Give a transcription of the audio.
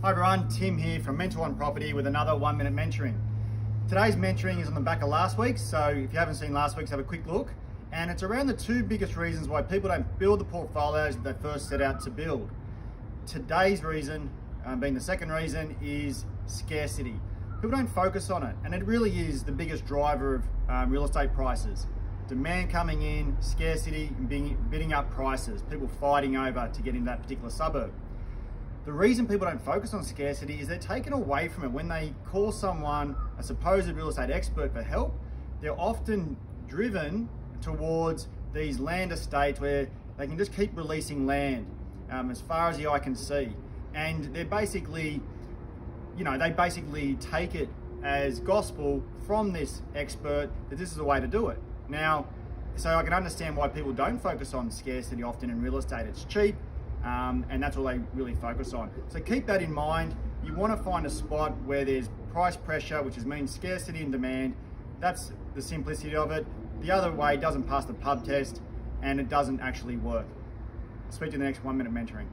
Hi everyone, Tim here from Mentor One Property with another 1 minute mentoring. Today's mentoring is on the back of last week's, so if you haven't seen last week's, have a quick look. And it's around the two biggest reasons why people don't build the portfolios that they first set out to build. Today's reason, being the second reason, is scarcity. People don't focus on it, and it really is the biggest driver of real estate prices. Demand coming in, scarcity, and bidding up prices, people fighting over to get in that particular suburb. The reason people don't focus on scarcity is they're taken away from it. When they call someone, a supposed real estate expert, for help, they're often driven towards these land estates where they can just keep releasing land as far as the eye can see. And they're basically, they basically take it as gospel from this expert that this is the way to do it. Now, so I can understand why people don't focus on scarcity often in real estate. It's cheap. And that's all they really focus on. So keep that in mind. You want to find a spot where there's price pressure, which means scarcity and demand. That's the simplicity of it. The other way doesn't pass the pub test and it doesn't actually work. I'll speak to you in the next 1 minute mentoring.